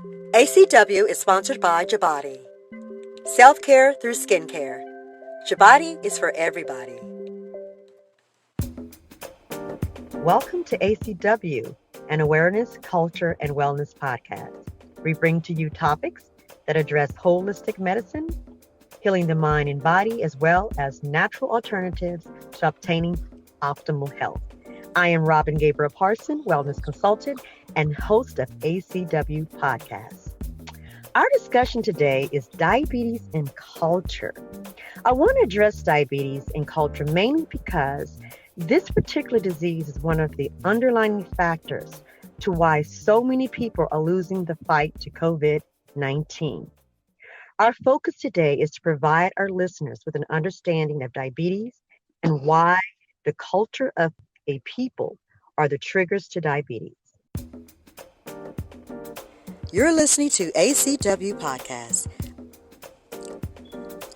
ACW is sponsored by HpDMS. Self-care through skincare. HpDMS is for everybody. Welcome to ACW, an awareness, culture, and wellness podcast. We bring to you topics that address holistic medicine, healing the mind and body, as well as natural alternatives to obtaining optimal health. I am Robin Gabriel-Parson, wellness consultant and host of ACW Podcast. Our discussion today is diabetes and culture. I want to address diabetes and culture mainly because this particular disease is one of the underlying factors to why so many people are losing the fight to COVID-19. Our focus today is to provide our listeners with an understanding of diabetes and why the culture of a people are the triggers to diabetes. You're listening to ACW Podcast.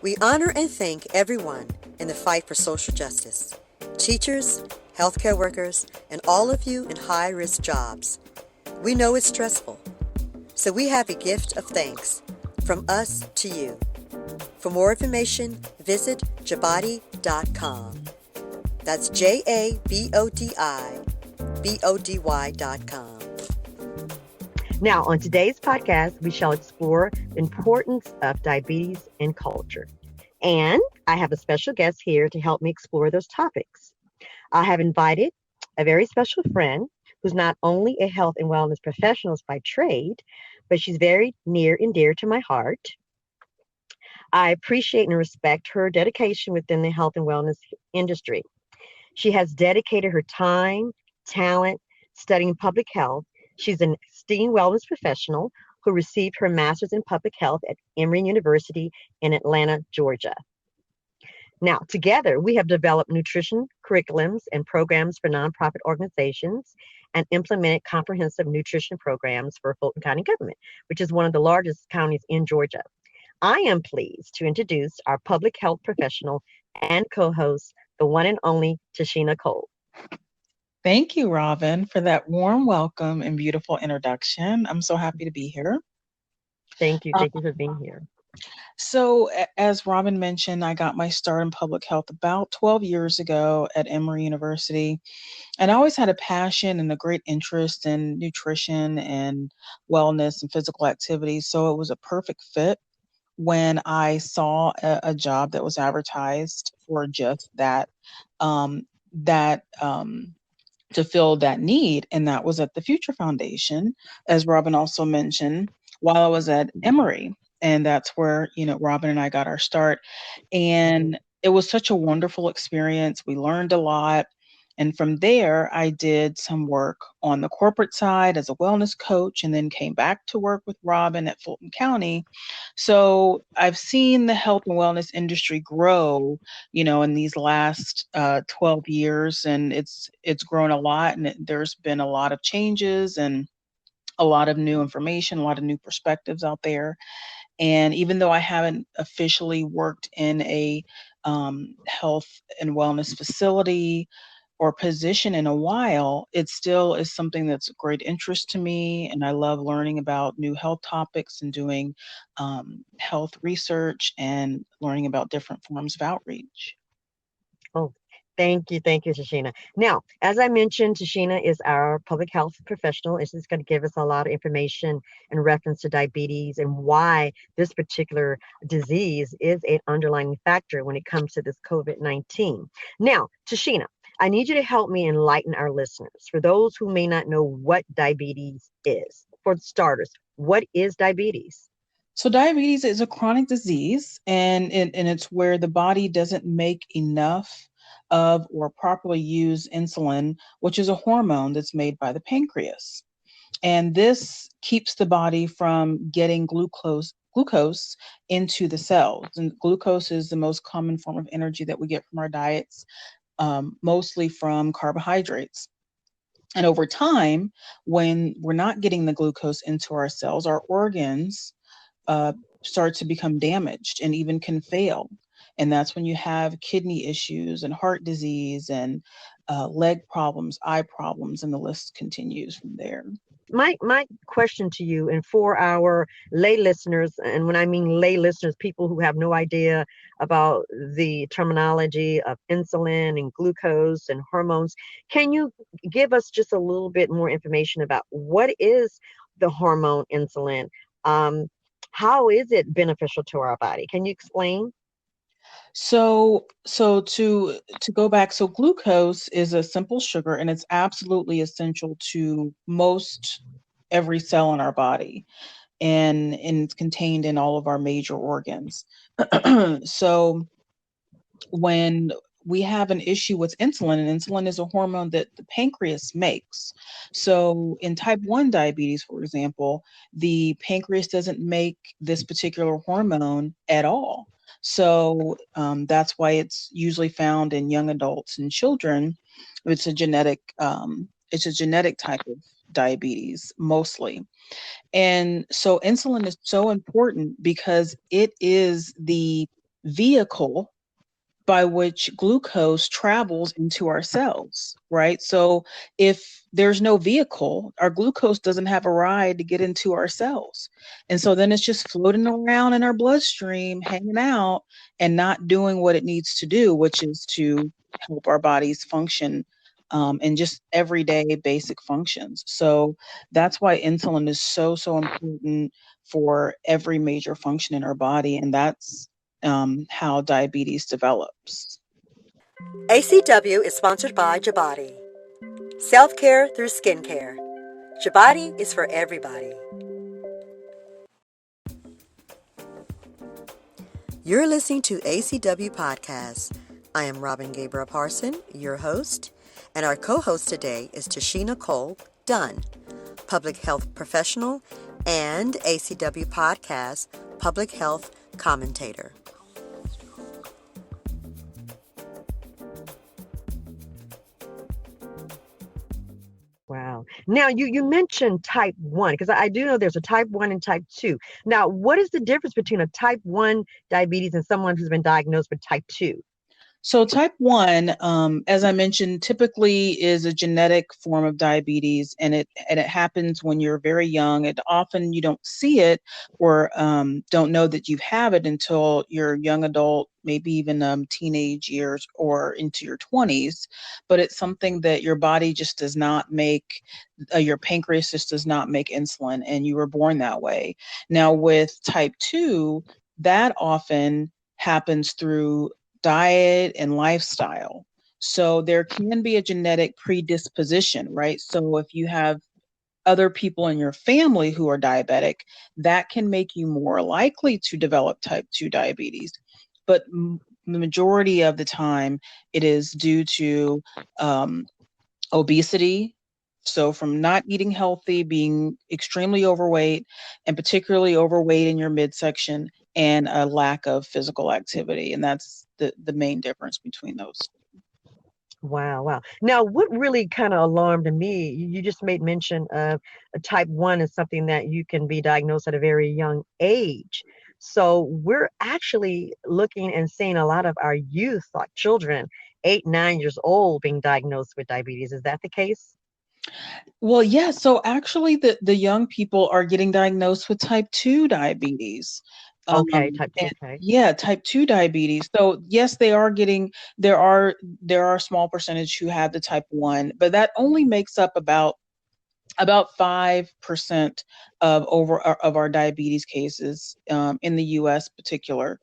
We honor and thank everyone in the fight for social justice. Teachers, healthcare workers, and all of you in high-risk jobs. We know it's stressful, so we have a gift of thanks from us to you. For more information, visit HpDMS.com. That's JABODI.com. Now, on today's podcast, we shall explore the importance of diabetes and culture. And I have a special guest here to help me explore those topics. I have invited a very special friend who's not only a health and wellness professional by trade, but she's very near and dear to my heart. I appreciate and respect her dedication within the health and wellness industry. She has dedicated her time, talent, studying public health. She's an esteemed wellness professional who received her master's in public health at Emory University in Atlanta, Georgia. Now, together, we have developed nutrition curriculums and programs for nonprofit organizations and implemented comprehensive nutrition programs for Fulton County government, which is one of the largest counties in Georgia. I am pleased to introduce our public health professional and co-host, the one and only Tasheena Cole. Thank you, Robin, for that warm welcome and beautiful introduction. I'm so happy to be here. Thank you. Thank you for being here. So, as Robin mentioned, I got my start in public health about 12 years ago at Emory University. And I always had a passion and a great interest in nutrition and wellness and physical activity. So it was a perfect fit when I saw a job that was advertised for just that, to fill that need. And that was at the Future Foundation, as Robin also mentioned, while I was at Emory. And that's where, Robin and I got our start. And it was such a wonderful experience. We learned a lot. And from there, I did some work on the corporate side as a wellness coach, and then came back to work with Robin at Fulton County. So I've seen the health and wellness industry grow, in these last 12 years, and it's grown a lot, and there's been a lot of changes and a lot of new information, a lot of new perspectives out there. And even though I haven't officially worked in a health and wellness facility or position in a while, it still is something that's of great interest to me. And I love learning about new health topics and doing health research and learning about different forms of outreach. Oh, thank you. Thank you, Tasheena. Now, as I mentioned, Tasheena is our public health professional. And she's going to give us a lot of information in reference to diabetes and why this particular disease is an underlying factor when it comes to this COVID-19. Now, Tasheena, I need you to help me enlighten our listeners. For those who may not know what diabetes is, for starters, what is diabetes? So diabetes is a chronic disease, and it's where the body doesn't make enough of or properly use insulin, which is a hormone that's made by the pancreas. And this keeps the body from getting glucose into the cells. And glucose is the most common form of energy that we get from our diets, mostly from carbohydrates. And over time, when we're not getting the glucose into our cells, our organs start to become damaged and even can fail. And that's when you have kidney issues and heart disease and leg problems, eye problems, and the list continues from there. my question to you, and for our lay listeners, and when I mean lay listeners, people who have no idea about the terminology of insulin and glucose and hormones, can you give us just a little bit more information about what is the hormone insulin? Um, how is it beneficial to our body? Can you explain? So to go back, so glucose is a simple sugar, and it's absolutely essential to most every cell in our body, and it's contained in all of our major organs. So when we have an issue with insulin, and insulin is a hormone that the pancreas makes. So in type 1 diabetes, for example, the pancreas doesn't make this particular hormone at all. So that's why it's usually found in young adults and children. It's a genetic type of diabetes mostly. And so insulin is so important because it is the vehicle by which glucose travels into our cells, right? So if there's no vehicle, our glucose doesn't have a ride to get into our cells. And so then it's just floating around in our bloodstream, hanging out and not doing what it needs to do, which is to help our bodies function and just everyday basic functions. So that's why insulin is so important for every major function in our body. And that's how diabetes develops. ACW is sponsored by Jabati. Self-care through skincare. Jabati is for everybody. You're listening to ACW Podcast. I am Robin Gabriel-Parson, your host, and our co-host today is Tasheena Cole Dunn, public health professional and ACW Podcast public health commentator. Wow. Now you mentioned type 1, because I do know there's a type 1 and type 2. Now, what is the difference between a type 1 diabetes and someone who's been diagnosed with type 2? So type 1, as I mentioned, typically is a genetic form of diabetes, and it happens when you're very young. And often you don't see it or don't know that you have it until you're a young adult, maybe even teenage years or into your 20s. But it's something that your body just does not make, your pancreas just does not make insulin, and you were born that way. Now with type 2, that often happens through diet and lifestyle. So there can be a genetic predisposition, right? So if you have other people in your family who are diabetic, that can make you more likely to develop type 2 diabetes. But the majority of the time, it is due to obesity. So from not eating healthy, being extremely overweight, and particularly overweight in your midsection, and a lack of physical activity. And that's the main difference between those. Wow, wow. Now, what really kind of alarmed me, you just made mention of a type 1 is something that you can be diagnosed at a very young age. So we're actually looking and seeing a lot of our youth, like children, 8, 9 years old, being diagnosed with diabetes. Is that the case? Well, yeah. So actually, the young people are getting diagnosed with type 2 diabetes. Okay, type 2, And okay. yeah, type 2 diabetes. So yes, they are getting, there are a small percentage who have the type 1, but that only makes up about 5% of our diabetes cases in the US particular.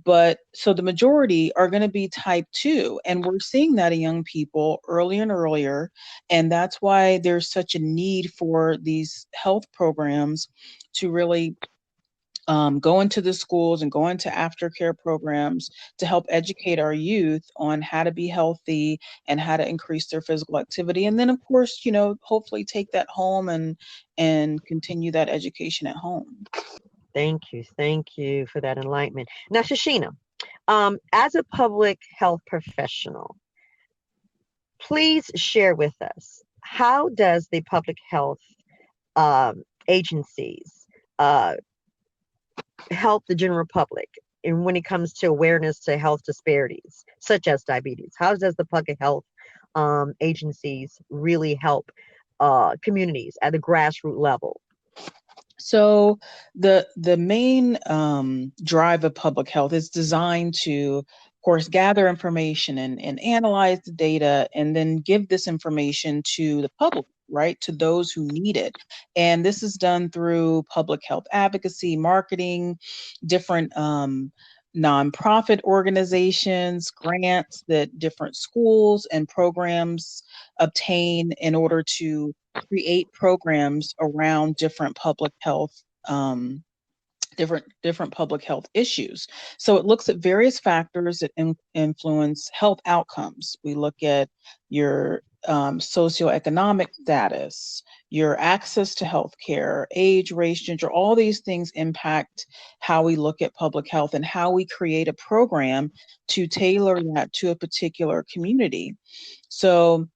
But so the majority are going to be type 2, and we're seeing that in young people earlier and earlier. And that's why there's such a need for these health programs to really go into the schools and go into aftercare programs to help educate our youth on how to be healthy and how to increase their physical activity. And then, of course, hopefully take that home and continue that education at home. Thank you for that enlightenment. Now, Shashina, as a public health professional, please share with us, how does the public health agencies uh, help the general public and when it comes to awareness to health disparities such as diabetes? How does the public health agencies really help communities at the grassroots level? So the main drive of public health is designed to, of course, gather information and analyze the data and then give this information to the public, right, to those who need it. And this is done through public health advocacy, marketing, different nonprofit organizations, grants that different schools and programs obtain in order to create programs around different public health different public health issues. So it looks at various factors that influence health outcomes. We look at your socioeconomic status, your access to healthcare, age, race, gender. All these things impact how we look at public health and how we create a program to tailor that to a particular community. So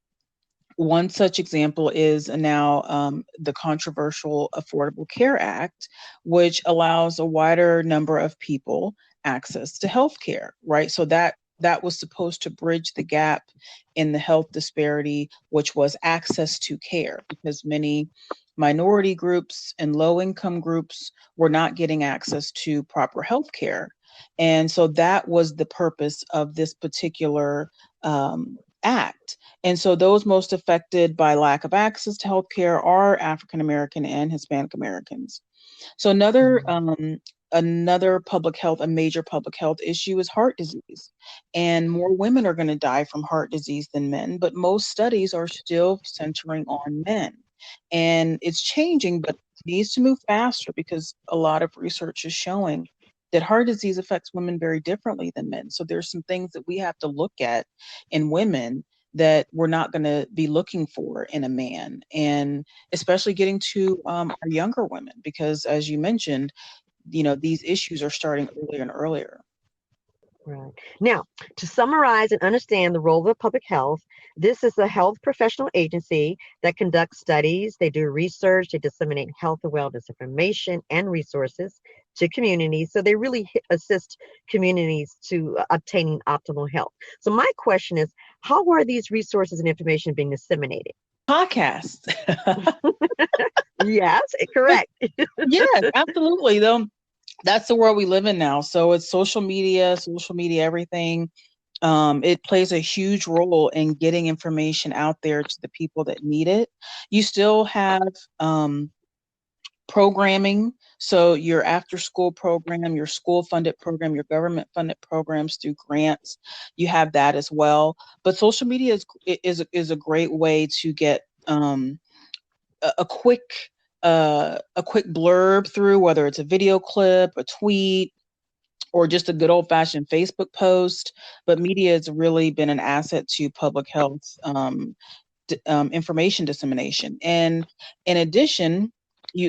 one such example is now the controversial Affordable Care Act, which allows a wider number of people access to health care, right? So that was supposed to bridge the gap in the health disparity, which was access to care, because many minority groups and low-income groups were not getting access to proper health care. And so that was the purpose of this particular act. And so those most affected by lack of access to healthcare are African American and Hispanic Americans. So another public health, a major public health issue is heart disease. And more women are going to die from heart disease than men, but most studies are still centering on men. And it's changing, but it needs to move faster because a lot of research is showing that heart disease affects women very differently than men. So there's some things that we have to look at in women that we're not going to be looking for in a man, and especially getting to our younger women, because as you mentioned, these issues are starting earlier and earlier. Right. Now, to summarize and understand the role of public health, this is a health professional agency that conducts studies, they do research, they disseminate health and wellness information and resources to communities. So they really assist communities to obtaining optimal health. So my question is, how are these resources and information being disseminated? Podcasts. Yes, correct. Yes, absolutely. Though that's the world we live in now. So it's social media, everything. It plays a huge role in getting information out there to the people that need it. You still have programming. So your after school program, your school funded program, your government funded programs through grants, you have that as well. But social media is a great way to get a quick blurb through, whether it's a video clip, a tweet, or just a good old-fashioned Facebook post. But media has really been an asset to public health information dissemination. And in addition,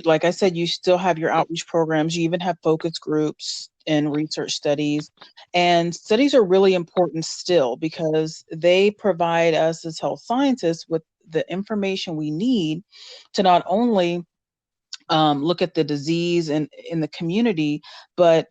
like I said, you still have your outreach programs. You even have focus groups and research studies. And studies are really important still because they provide us as health scientists with the information we need to not only look at the disease in the community, but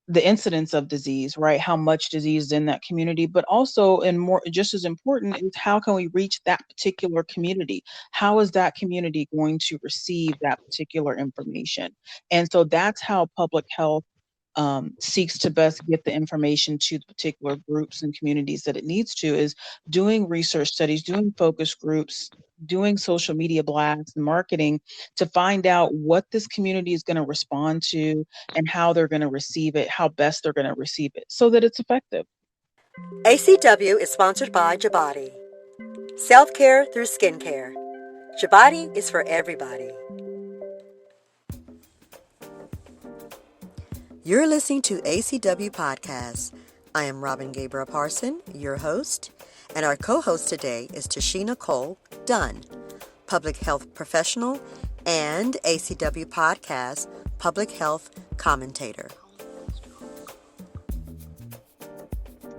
the incidence of disease, right? How much disease is in that community, but also, and more, just as important, is how can we reach that particular community? How is that community going to receive that particular information? And so that's how public health seeks to best get the information to the particular groups and communities that it needs to, is doing research studies, doing focus groups, doing social media blasts and marketing to find out what this community is going to respond to and how they're going to receive it, how best they're going to receive it so that it's effective. ACW is sponsored by Jabati. Self-care through skincare. Jabati is for everybody. You're listening to ACW Podcast. I am Robin Gabriel-Parson, your host, and our co-host today is Tasheena Cole Dunn, public health professional and ACW Podcast public health commentator.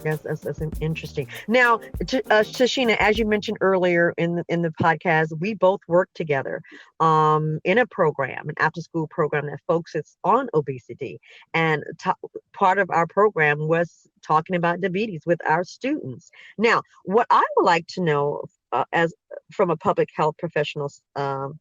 Yes, that's interesting. Now, Tasheena, as you mentioned earlier in the podcast, we both work together in a program, an after-school program that focuses on obesity. And part of our program was talking about diabetes with our students. Now, what I would like to know as from a public health professional's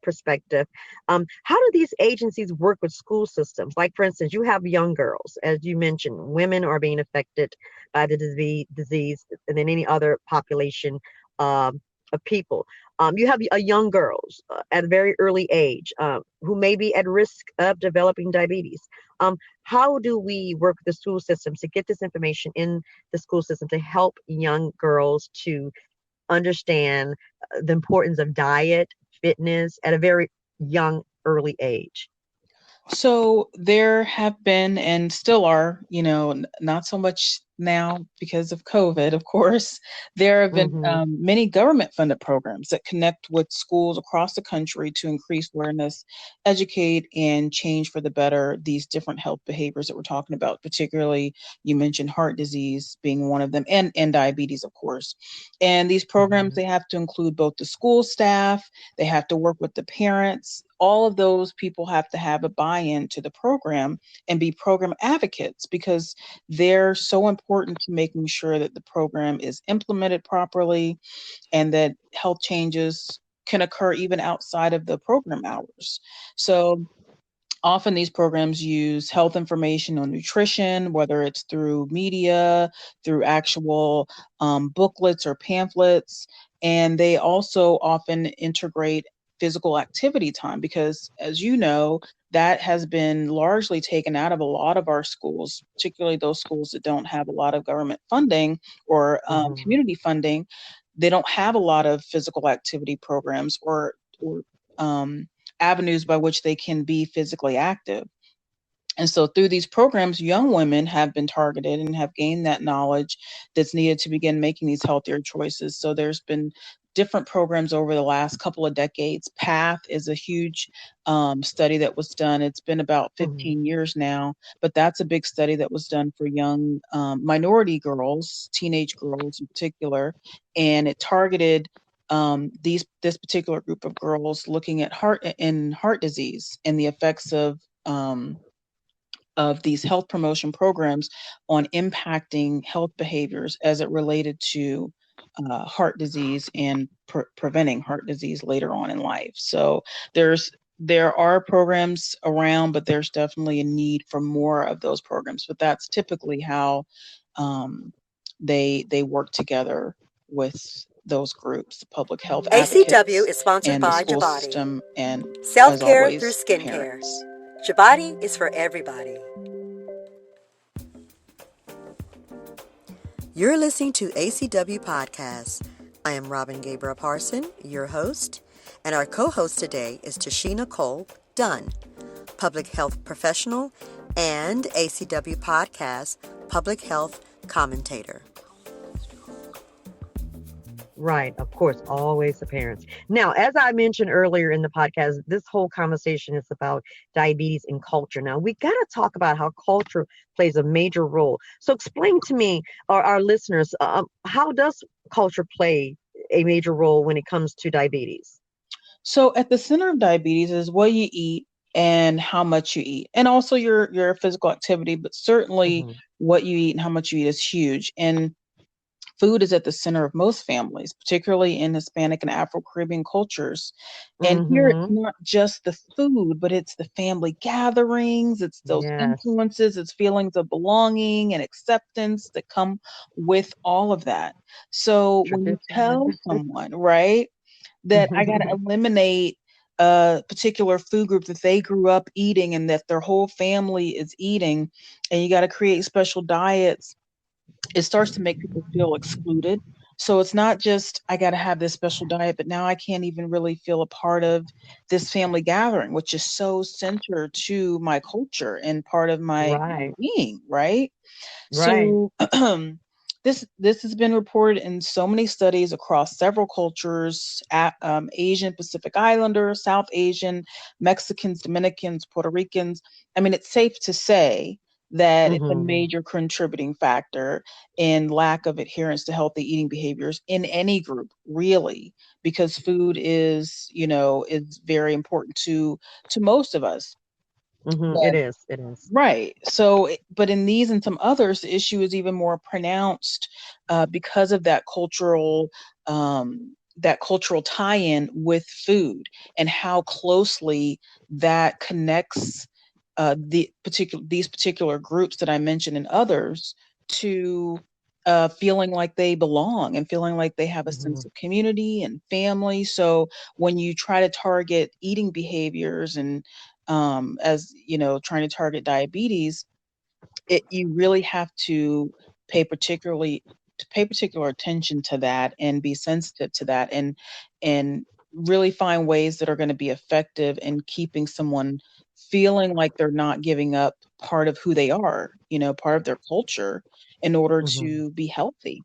perspective, how do these agencies work with school systems? Like, for instance, you have young girls, as you mentioned, women are being affected by the disease, and then any other population of people. You have young girls at a very early age who may be at risk of developing diabetes. How do we work with the school systems to get this information in the school system to help young girls to understand the importance of diet, fitness at a very young, early age? So there have been and still are, not so much now because of COVID, of course. There have been many government-funded programs that connect with schools across the country to increase awareness, educate, and change for the better these different health behaviors that we're talking about. Particularly, you mentioned heart disease being one of them, and diabetes, of course. And these programs, they have to include both the school staff, they have to work with the parents. All of those people have to have a buy-in to the program and be program advocates, because they're so important to making sure that the program is implemented properly and that health changes can occur even outside of the program hours. So often these programs use health information on nutrition, whether it's through media, through actual booklets or pamphlets. And they also often integrate physical activity time, because, as you know, that has been largely taken out of a lot of our schools, particularly those schools that don't have a lot of government funding or community funding. They don't have a lot of physical activity programs or avenues by which they can be physically active. And so through these programs, young women have been targeted and have gained that knowledge that's needed to begin making these healthier choices. So there's been different programs over the last couple of decades. PATH is a huge study that was done. It's been about 15 years now, but that's a big study that was done for young minority girls, teenage girls in particular, and it targeted this particular group of girls, looking at heart disease and the effects of these health promotion programs on impacting health behaviors as it related to heart disease and preventing heart disease later on in life. So there are programs around, but there's definitely a need for more of those programs. But that's typically how they work together with those groups, public health advocates, ACW is sponsored and the by school Jabati. system, and Self-care as always, through skincare. parents. Jabati is for everybody. You're listening to ACW Podcast. I am Robin Gabriel-Parson, your host, and our co-host today is Tasheena Cole Dunn, public health professional and ACW Podcast public health commentator. Right, of course, always the parents. Now, as I mentioned earlier in the podcast, this whole conversation is about diabetes and culture. Now, we got to talk about how culture plays a major role. So explain to me, or our listeners, how does culture play a major role when it comes to diabetes? So at the center of diabetes is what you eat and how much you eat, and also your physical activity, but certainly what you eat and how much you eat is huge. And food is at the center of most families, particularly in Hispanic and Afro-Caribbean cultures. And here it's not just the food, but it's the family gatherings, it's those influences, it's feelings of belonging and acceptance that come with all of that. So when you tell someone, right, that I got to eliminate a particular food group that they grew up eating and that their whole family is eating, and you got to create special diets, it starts to make people feel excluded. So it's not just, I got to have this special diet, but now I can't even really feel a part of this family gathering, which is so centered to my culture and part of my being, right? So this has been reported in so many studies across several cultures, Asian, Pacific Islanders, South Asian, Mexicans, Dominicans, Puerto Ricans. I mean, it's safe to say that it's a major contributing factor in lack of adherence to healthy eating behaviors in any group, really, because food is very important to most of us. It is. Right. So, but in these and some others, the issue is even more pronounced because of that cultural that cultural tie-in with food and how closely that connects these particular groups that I mentioned and others to feeling like they belong and feeling like they have a sense of community and family. So when you try to target eating behaviors and as you know, trying to target diabetes, you really have to pay particular attention to that and be sensitive to that and really find ways that are going to be effective in keeping someone feeling like they're not giving up part of who they are, part of their culture in order to be healthy.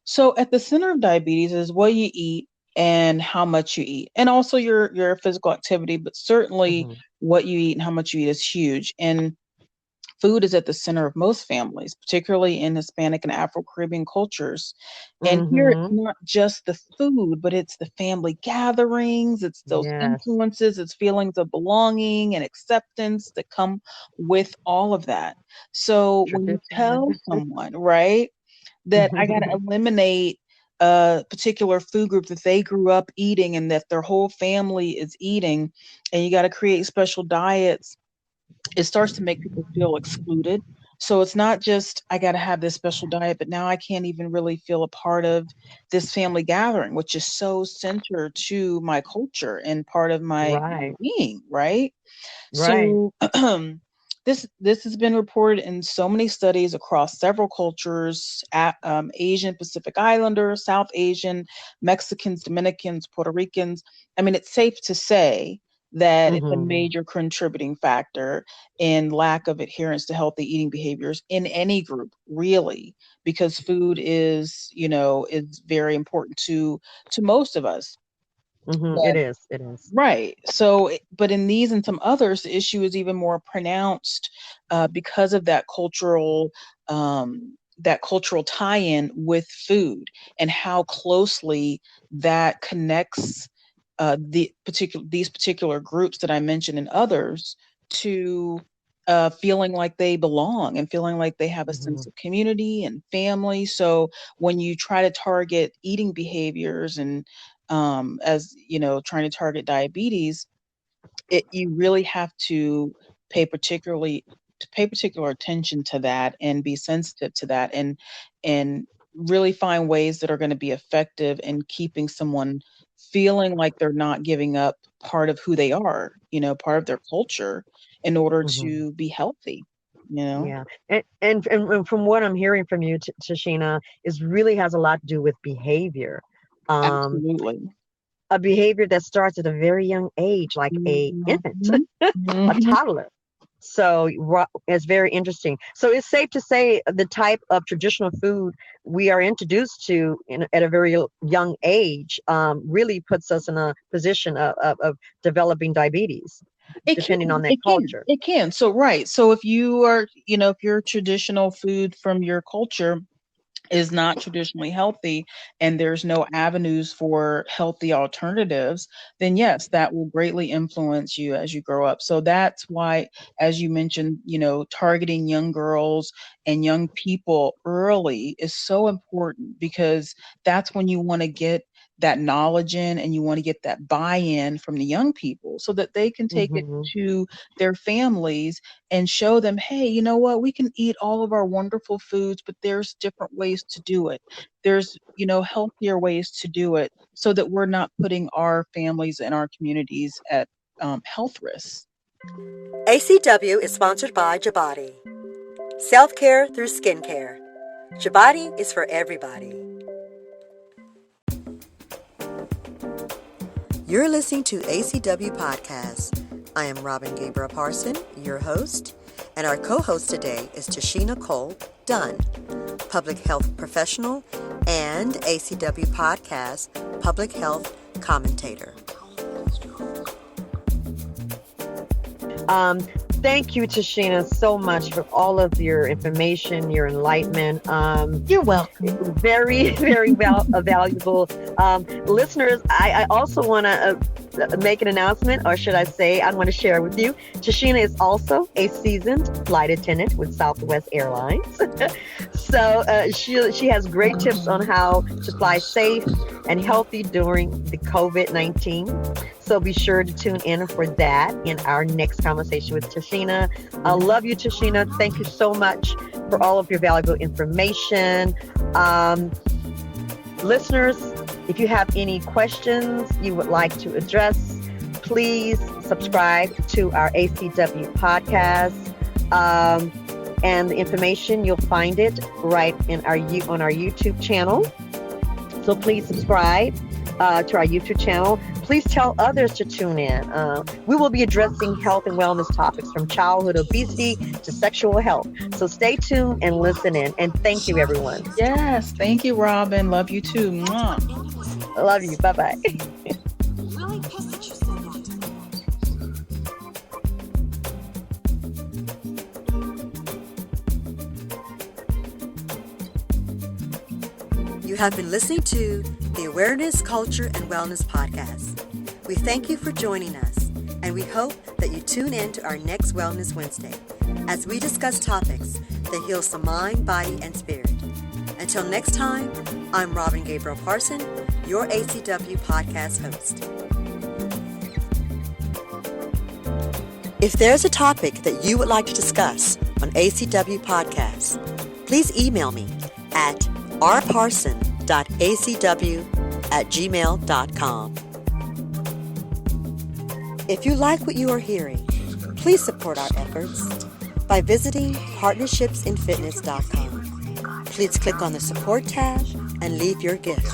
So at the center of diabetes is what you eat and how much you eat, and also your physical activity, but certainly what you eat and how much you eat is huge. And food is at the center of most families, particularly in Hispanic and Afro-Caribbean cultures. And here it's not just the food, but it's the family gatherings, it's those influences, it's feelings of belonging and acceptance that come with all of that. So when you tell someone, right, that I got to eliminate a particular food group that they grew up eating and that their whole family is eating, and you got to create special diets, it starts to make people feel excluded. So it's not just, I got to have this special diet, but now I can't even really feel a part of this family gathering, which is so central to my culture and part of my being, right? So this has been reported in so many studies across several cultures, Asian, Pacific Islanders, South Asian, Mexicans, Dominicans, Puerto Ricans. I mean, it's safe to say that it's a major contributing factor in lack of adherence to healthy eating behaviors in any group, really, because food is very important to most of us. It is. Right. So, but in these and some others, the issue is even more pronounced because of that cultural tie-in with food and how closely that connects these particular groups that I mentioned and others to feeling like they belong and feeling like they have a sense of community and family. So when you try to target eating behaviors and as you know, trying to target diabetes, you really have to pay particular attention to that and be sensitive to that and really find ways that are going to be effective in keeping someone feeling like they're not giving up part of who they are, part of their culture in order to be healthy. Yeah. And from what I'm hearing from you, Tasheena, is really has a lot to do with behavior. Absolutely. A behavior that starts at a very young age, like a infant, a toddler. So it's very interesting. So it's safe to say the type of traditional food we are introduced to at a very young age really puts us in a position of developing diabetes, depending on that culture. It can. So, right. So if you are, if your traditional food from your culture is not traditionally healthy and there's no avenues for healthy alternatives, then yes, that will greatly influence you as you grow up. So that's why, as you mentioned, targeting young girls and young people early is so important, because that's when you want to get that knowledge in and you want to get that buy-in from the young people so that they can take it to their families and show them, hey, you know what, we can eat all of our wonderful foods, but there's different ways to do it. There's, healthier ways to do it so that we're not putting our families and our communities at health risks. ACW is sponsored by HpDMS. Self-care through skincare. HpDMS is for everybody. You're listening to ACW Podcast. I am Robin Gabriel-Parson, your host, and our co-host today is Tasheena Cole Dunn, public health professional and ACW Podcast public health commentator. Thank you, Tasheena, so much for all of your information, your enlightenment. You're welcome. Very, very valuable. Listeners, I also want to make an announcement, or should I say, I want to share with you. Tasheena is also a seasoned flight attendant with Southwest Airlines. So she has great tips on how to fly safe and healthy during the COVID-19. So be sure to tune in for that in our next conversation with Tasheena. I love you, Tasheena. Thank you so much for all of your valuable information. Listeners, if you have any questions you would like to address, please subscribe to our ACW podcast. And the information, you'll find it right on our YouTube channel. So please subscribe to our YouTube channel. Please tell others to tune in. We will be addressing health and wellness topics from childhood obesity to sexual health. So stay tuned and listen in. And thank you, everyone. Yes. Thank you, Robin. Love you too. Mwah. I love you. Bye-bye. You have been listening to the Awareness, Culture, and Wellness Podcast. We thank you for joining us, and we hope that you tune in to our next Wellness Wednesday as we discuss topics that heals the mind, body, and spirit. Until next time, I'm Robin Gabriel-Parson, your ACW podcast host. If there's a topic that you would like to discuss on ACW Podcasts, please email me at rparson.acw@gmail.com. If you like what you are hearing, please support our efforts by visiting partnershipsinfitness.com. Please click on the support tab and leave your gift.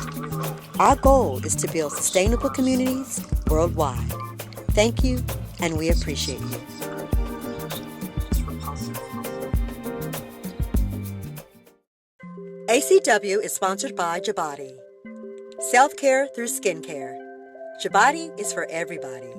Our goal is to build sustainable communities worldwide. Thank you, and we appreciate you. ACW is sponsored by Jabati. Self-care through skincare. Jabati is for everybody.